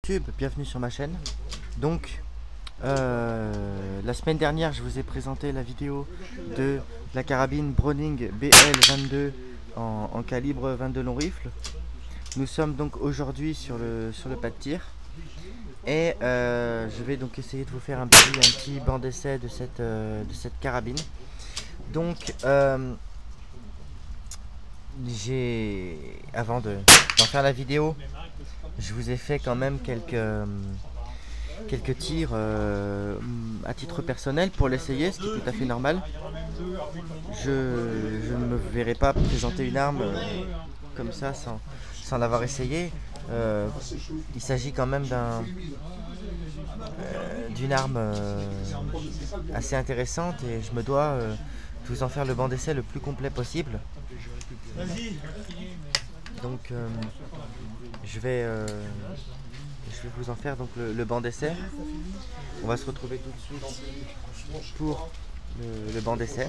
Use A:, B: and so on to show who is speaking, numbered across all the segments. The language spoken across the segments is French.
A: YouTube, bienvenue sur ma chaîne. Donc la semaine dernière je vous ai présenté la vidéo de la carabine Browning BL22 en calibre 22 long rifle. Nous sommes donc aujourd'hui sur le pas de tir et je vais donc essayer de vous faire un petit banc d'essai de cette carabine. Donc avant d'en faire la vidéo, je vous ai fait quand même quelques tirs à titre personnel pour l'essayer, ce qui est tout à fait normal. Je ne me verrai pas présenter une arme comme ça sans l'avoir essayé. Il s'agit quand même d'une arme assez intéressante et je me dois de vous en faire le banc d'essai le plus complet possible. Donc je vais vous en faire donc le banc d'essai. On va se retrouver tout de suite pour le banc d'essai.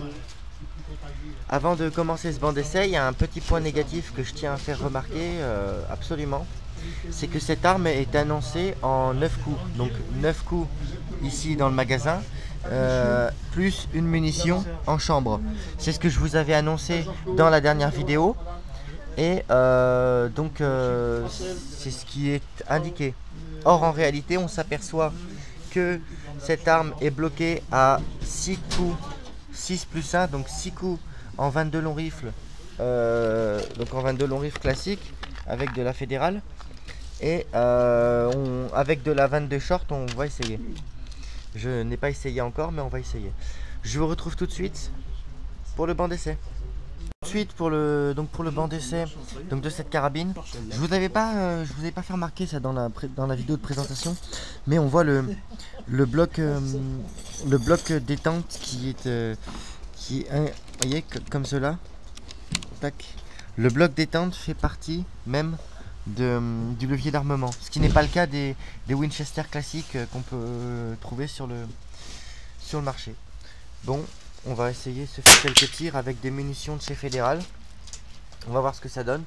A: Avant de commencer ce banc d'essai, il y a un petit point négatif que je tiens à faire remarquer absolument. C'est que cette arme est annoncée en 9 coups. Donc 9 coups ici dans le magasin, plus une munition en chambre. C'est ce que je vous avais annoncé dans la dernière vidéo. Et donc c'est ce qui est indiqué. Or en réalité on s'aperçoit que cette arme est bloquée à 6 coups, 6 plus 1, donc 6 coups en 22 long rifle, donc en 22 long rifle classique avec de la fédérale. Et avec de la 22 short on va essayer. Je n'ai pas essayé encore mais on va essayer. Je vous retrouve tout de suite pour le banc d'essai. Ensuite pour le banc d'essai donc de cette carabine, je vous avais pas fait remarquer ça dans la vidéo de présentation, mais on voit le bloc détente qui est voyez, comme cela. Tac. Le bloc détente fait partie même du levier d'armement, ce qui n'est pas le cas des Winchester classiques qu'on peut trouver sur le marché. Bon, on va essayer de se faire quelques tirs avec des munitions de chez Fédéral. On va voir ce que ça donne.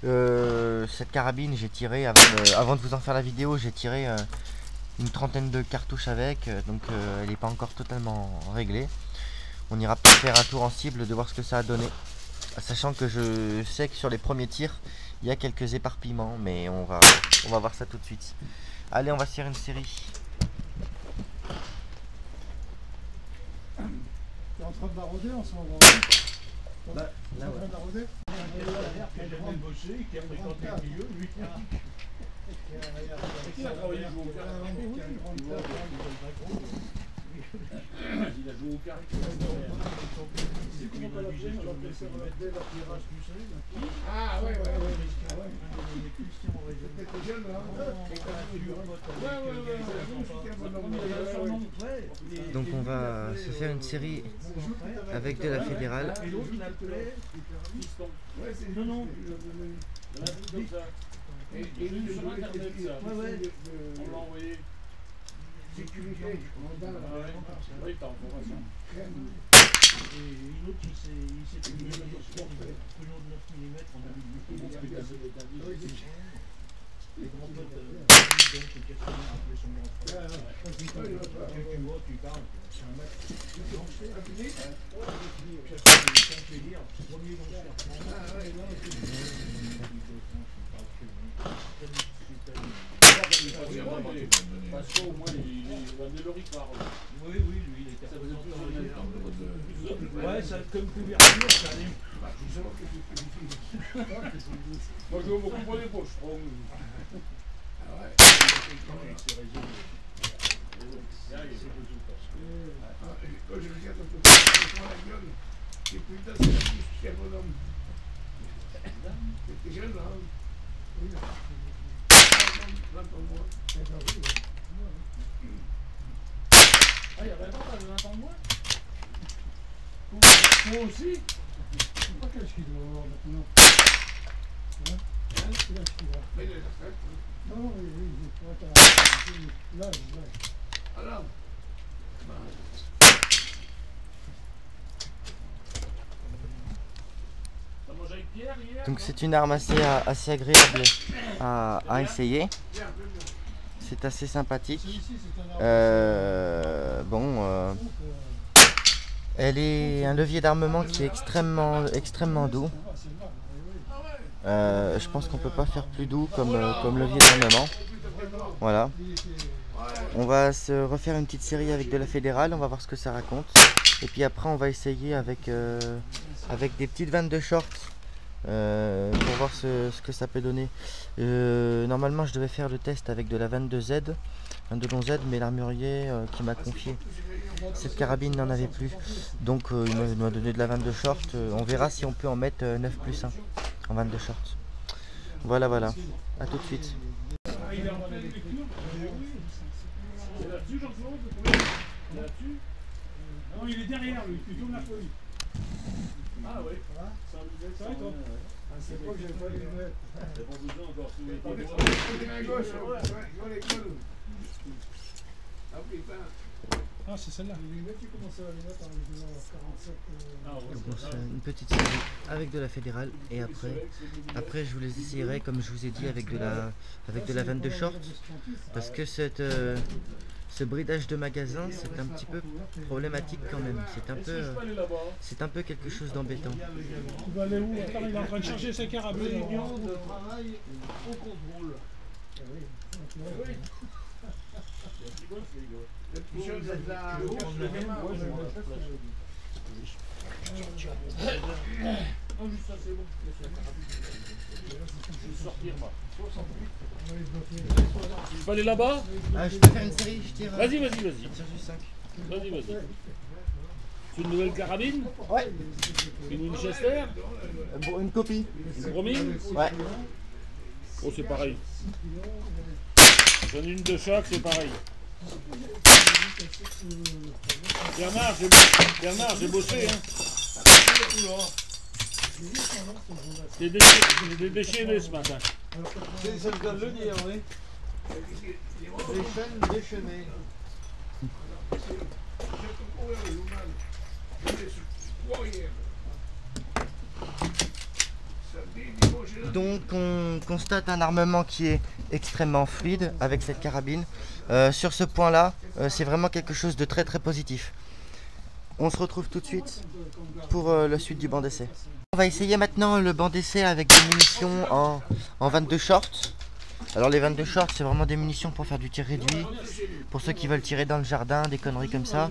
A: Cette carabine, j'ai tiré, avant de vous en faire la vidéo, j'ai tiré une trentaine de cartouches avec, donc elle n'est pas encore totalement réglée. On ira peut-être faire un tour en cible, de voir ce que ça a donné. Sachant que je sais que sur les premiers tirs, il y a quelques éparpillements, mais on va voir ça tout de suite. Allez, on va se faire une série.
B: T'es en train de l'arroser en ce moment?
A: Là,
B: en train d'arroser?
C: Qui a fréquenté le milieu, lui. Il a travaillé au il a joué au carré.
B: Ah ouais. T'étais jeune là?
A: Donc on va se faire une série avec de la fédérale.
C: Non. Et lui, sur internet, ça. On l'a envoyé.
B: Sécurité.
C: Oui, t'as en formation.
D: Et l'autre, il s'est pris le pruneau de 9 mm en 2008. Les grands potes, donc c'est Castelin, appelé son grand frère. Tu vois, tu parles. C'est un mec. Puis après, quand je vais dire, premier concert.
C: Parce qu'au moins, il vendait le Ricard.
D: Oui, lui, il était
C: Ça faisait plus de
D: ouais, ça, comme couverture, ça allait.
C: Moi, je me comprenais pas, je crois.
B: Ah ouais. Quand je regarde ton téléphone la gueule, j'ai putain, c'est la bouche qui est bonhomme. T'es jeune là? Oui. 20 ans de moins.
C: Ah, il y a 20 ans, t'avais 20 ans de moins?
B: Moi aussi? Je sais pas quel âge il doit avoir maintenant. Quel âge il doit avoir? Mais il est à la retraite. Non, oui, là. Alors
A: Donc c'est une arme assez agréable à essayer. C'est assez sympathique.
B: Celui-ci, c'est un
A: Bon, elle est un levier d'armement qui est extrêmement doux. Je pense qu'on peut pas faire plus doux comme levier d'armement. Voilà. On va se refaire une petite série avec de la fédérale, on va voir ce que ça raconte. Et puis après on va essayer avec des petites vannes de short pour voir ce que ça peut donner. Normalement je devais faire le test avec de la 22Z, 22 long Z, mais l'armurier qui m'a confié cette carabine n'en avait plus. Donc il m'a donné de la 22 short. On verra si on peut en mettre 9+1 en 22 short. Voilà, à tout de suite.
C: Il est en pleine lecture. C'est là-dessus, Jean-Claude? Là-dessus? Non, il est derrière lui, tu tournes la folie. Ah oui. Ça va toi?
B: À cette époque, j'avais pas les lunettes.
C: Ah, c'est celle-là.
B: Les lunettes, tu commençais à les mettre en 47.
A: Donc une petite série avec de la fédérale et après je vous les essayerai comme je vous ai dit avec de la 22 short parce que ce bridage de magasin c'est un petit peu problématique quand même, c'est un peu quelque chose d'embêtant.
C: Tu vas aller où? Attends, il est en train de charger sa carabine.
D: Réunion de travail au contrôle.
C: Le petit chose de la...
D: Tu veux prendre la même? Ouais, je vais mettre la place. Non, juste ça, c'est bon. Je vais sortir, moi. 68.
C: Tu peux aller là-bas?
A: Je peux faire une série, je tire.
C: Vas-y.
A: Sur du 5.
C: Vas-y. C'est une nouvelle carabine?
A: Ouais.
C: Une Winchester?
A: Une copie.
C: Une Bromine?
A: Ouais.
C: Oh, c'est pareil. J'en ai une de chaque, c'est pareil. Bernard, j'ai bossé, hein. J'ai déchaîné ce matin.
D: C'est ça que je dois le dire, oui. Des chaînes déchaînées.
A: Donc on constate un armement qui est extrêmement fluide avec cette carabine. Sur ce point là, c'est vraiment quelque chose de très positif. On se retrouve tout de suite pour la suite du banc d'essai. On va essayer maintenant le banc d'essai avec des munitions en 22 shorts. Alors les 22 shorts c'est vraiment des munitions pour faire du tir réduit, pour ceux qui veulent tirer dans le jardin, des conneries comme ça.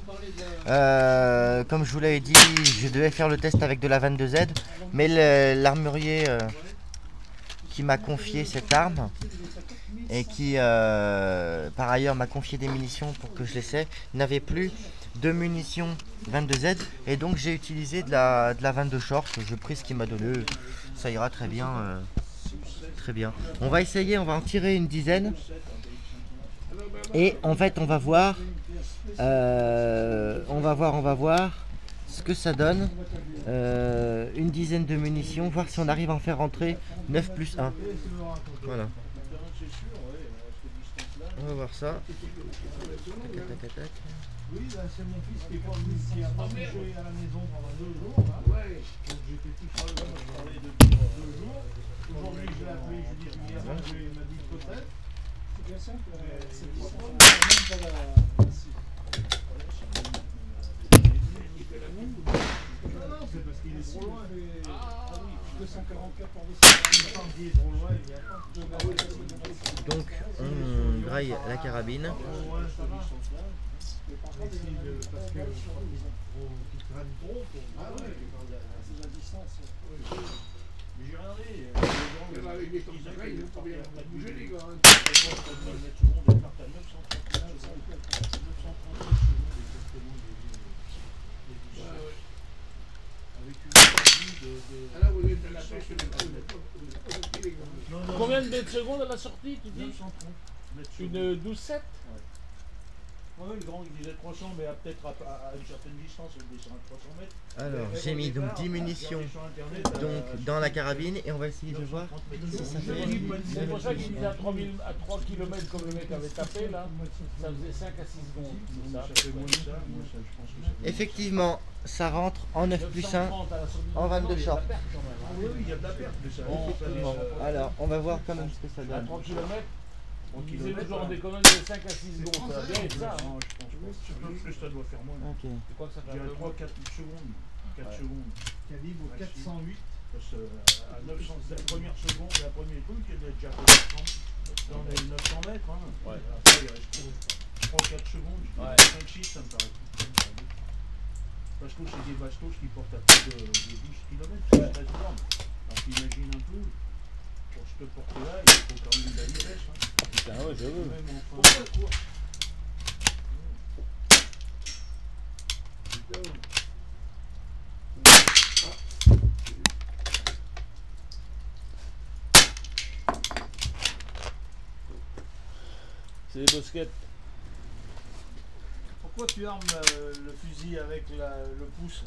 A: Comme je vous l'avais dit, je devais faire le test avec de la 22Z, mais l'armurier qui m'a confié cette arme et qui par ailleurs m'a confié des munitions pour que je l'essaie, n'avait plus de munitions 22Z et donc j'ai utilisé de la 22 short. J'ai pris ce qu'il m'a donné, ça ira très bien. Très bien. On va essayer, on va en tirer une dizaine et en fait on va voir ce que ça donne. Une dizaine de munitions, voir si on arrive à en faire rentrer 9+1. Voilà. On va voir ça. Tac.
D: Oui, là, c'est mon fils qui est pas venu ici, a pas joué à la maison pendant 2 jours. Là. Ouais. Donc j'étais tout seul, je travaillais depuis 2 jours. Aujourd'hui, je l'ai appelé, je lui ai dit, il m'a dit peut-être.
B: C'est bien simple. C'est
D: Non, c'est parce qu'il est trop loin.
B: Ah oui, 244 par 240.
D: Il est trop loin, il vient pas.
A: Donc on graille la carabine.
D: Parce que qu'il traîne trop pour... Ah ouais, c'est la distance. Mais j'ai regardé, avec les temps de travail, il ne faut bien bouger les gars.
C: Combien de mètres secondes à la sortie, tu dis? Une 12-7?
D: Oui, le grand il disait 300, mais peut-être à une certaine distance, il descend à 300 mètres.
A: Alors j'ai mis donc 10 munitions donc, dans la carabine et on va essayer de voir si ça fait...
C: C'est pour ça qu'il disait à 3 km comme le mec avait tapé là, ça faisait 5 à 6 secondes.
D: Ça fait moins de ça, moi ça je pense que ça...
A: Effectivement, ça rentre en 9+1 en 22 shorts.
D: Oui, il y a de la perte de ça.
A: Alors on va voir quand même ce que ça
C: À
A: donne.
C: 3 km, Il disait
D: km.
C: toujours en déconnant de 5 à 6 secondes. Ça va bien être ça. Hein.
D: Non, je pense pas. Plus ça doit faire moins.
A: Ok.
C: Tu crois que ça
D: Je
C: fait un
D: dirais
C: peu
D: 3-4 secondes. 4 secondes.
B: Calibre 408.
D: Parce qu'à 900, la première seconde, la première truc, elle est déjà à 900. Là, on est à 900 mètres. Hein.
C: Ouais.
D: Après, il reste 3-4 secondes.
C: Ouais.
D: 5-6, ça me paraît. Parce que c'est des bastos qui portent à plus de 12 km. C'est très énorme. Alors t'imagines un peu, pour cette portée-là, il faut quand même de la vitesse. Hein.
C: Putain, ouais, je veux.
D: Même en fin de course.
C: C'est des bosquettes.
D: Pourquoi tu armes le fusil avec le pouce?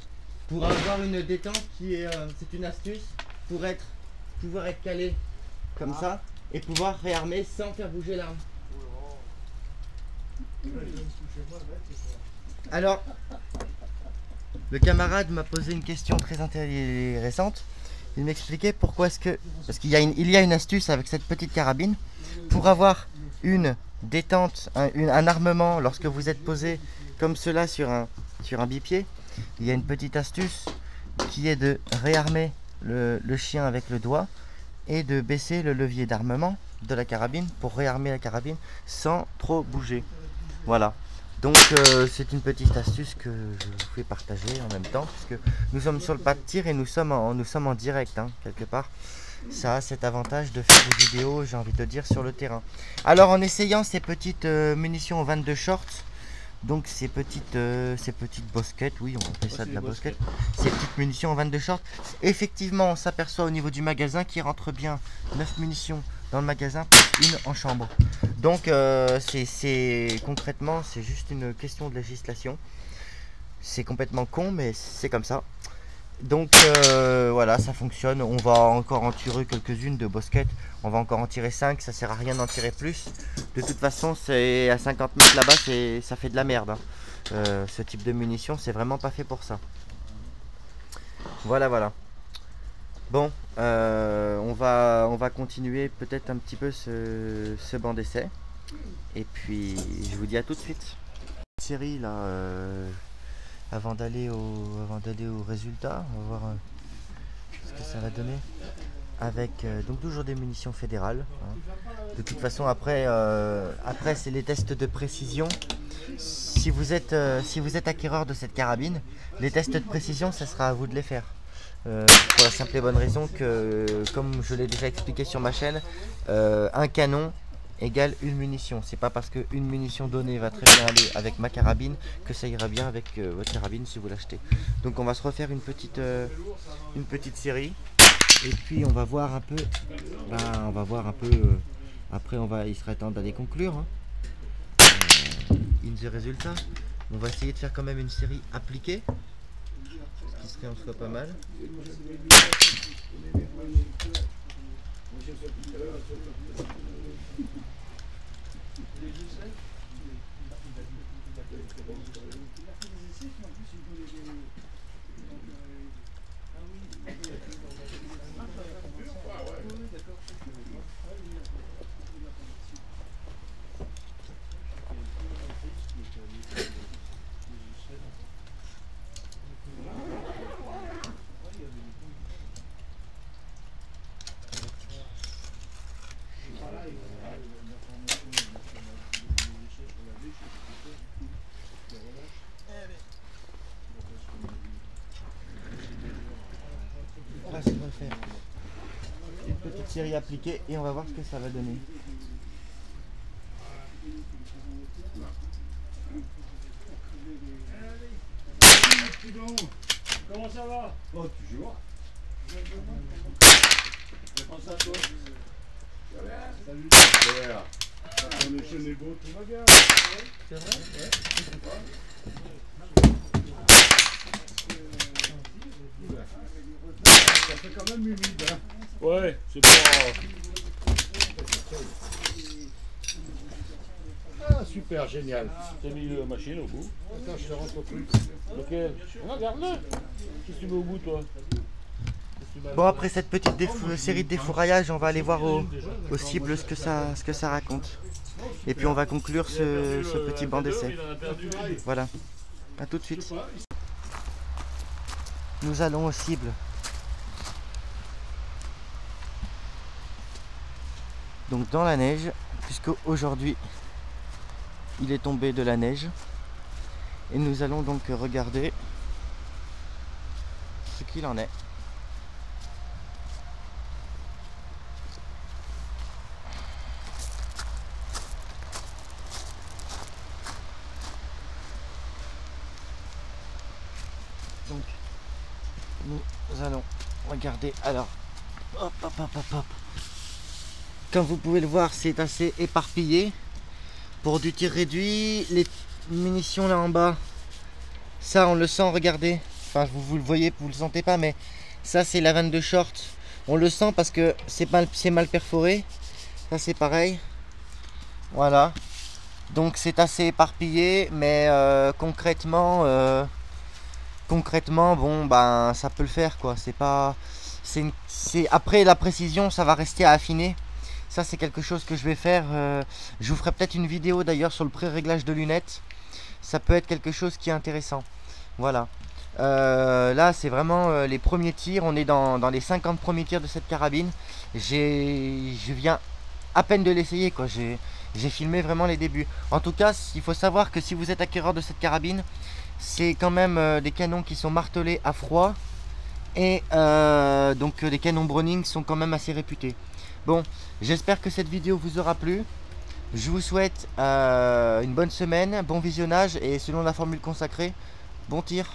A: Pour avoir une détente qui est, c'est une astuce pour pouvoir être calé comme ça et pouvoir réarmer sans faire bouger l'arme. Alors, le camarade m'a posé une question très intéressante. Il m'expliquait pourquoi est-ce que, parce qu'il y a une astuce avec cette petite carabine pour avoir une détente, un armement lorsque vous êtes posé comme cela sur un bipied. Il y a une petite astuce qui est de réarmer le chien avec le doigt et de baisser le levier d'armement de la carabine pour réarmer la carabine sans trop bouger. Voilà. Donc c'est une petite astuce que je vous fais partager en même temps puisque nous sommes sur le pas de tir et nous sommes en direct hein, quelque part. Ça a cet avantage de faire des vidéos, j'ai envie de dire, sur le terrain. Alors en essayant ces petites munitions 22 shorts, donc ces petites bosquettes, oui on appelle ça de la bosquette, ces petites munitions en 22 shorts, effectivement on s'aperçoit au niveau du magasin qu'il rentre bien 9 munitions dans le magasin plus une en chambre. Donc concrètement c'est juste une question de législation. C'est complètement con mais c'est comme ça. Donc voilà, ça fonctionne. On va encore en tirer quelques-unes de bosquettes. On va encore en tirer 5, ça sert à rien d'en tirer plus. De toute façon, c'est à 50 mètres là-bas, ça fait de la merde. Hein. Ce type de munition, c'est vraiment pas fait pour ça. Voilà, voilà. Bon, on va continuer peut-être un petit peu ce banc d'essai. Et puis, je vous dis à tout de suite. Série là. Avant d'aller au résultat, on va voir ce que ça va donner avec donc toujours des munitions fédérales hein. De toute façon après c'est les tests de précision. Si vous êtes acquéreur de cette carabine, les tests de précision ça sera à vous de les faire pour la simple et bonne raison que comme je l'ai déjà expliqué sur ma chaîne, un canon égale une munition. C'est pas parce qu'une munition donnée va très bien aller avec ma carabine que ça ira bien avec votre carabine si vous l'achetez. Donc on va se refaire une petite série et puis on va voir un peu. Après il serait temps d'aller conclure. Hein. In the résultat, on va essayer de faire quand même une série appliquée, ce qui serait en soi pas mal. Une petite série appliquée et on va voir ce que ça va donner.
C: Comment ça va?
B: Oh, toujours.
C: Comment ça toi?
B: Salut.
C: Voilà. On est chez les beaux, tout va bien.
A: C'est vrai?
C: Ouais.
B: Ça fait quand même humide. Hein.
C: Ouais, c'est pas...
B: Ah, super, génial.
C: T'as mis la machine au bout.
B: Attends, je te rentre au truc.
C: Lequel? Regarde-le. Qu'est-ce que tu mets au bout, toi? Qu'est-ce que tu
A: Bon, après cette petite série de défouraillage, on va aller voir au cible ce que ça raconte. Et puis on va conclure ce petit banc d'essai. Voilà, à tout de suite. Nous allons au cible. Donc dans la neige, puisque aujourd'hui il est tombé de la neige. Et nous allons donc regarder ce qu'il en est. Donc nous allons regarder. Alors, hop, hop, hop, hop, hop. Comme vous pouvez le voir, c'est assez éparpillé. Pour du tir réduit, les munitions là en bas, ça on le sent, regardez. Enfin, vous le voyez, vous le sentez pas, mais ça c'est la 22 short. On le sent parce que c'est mal perforé. Ça c'est pareil. Voilà. Donc c'est assez éparpillé, mais concrètement, bon, ben ça peut le faire quoi. C'est pas, après la précision, ça va rester à affiner. Ça c'est quelque chose que je vais faire. Je vous ferai peut-être une vidéo d'ailleurs sur le pré-réglage de lunettes. Ça peut être quelque chose qui est intéressant. Voilà. Là c'est vraiment les premiers tirs. On est dans les 50 premiers tirs de cette carabine. Je viens à peine de l'essayer quoi. J'ai filmé vraiment les débuts. En tout cas, il faut savoir que si vous êtes acquéreur de cette carabine, c'est quand même des canons qui sont martelés à froid. Et donc les canons Browning sont quand même assez réputés. Bon, j'espère que cette vidéo vous aura plu. Je vous souhaite une bonne semaine, bon visionnage et selon la formule consacrée, bon tir.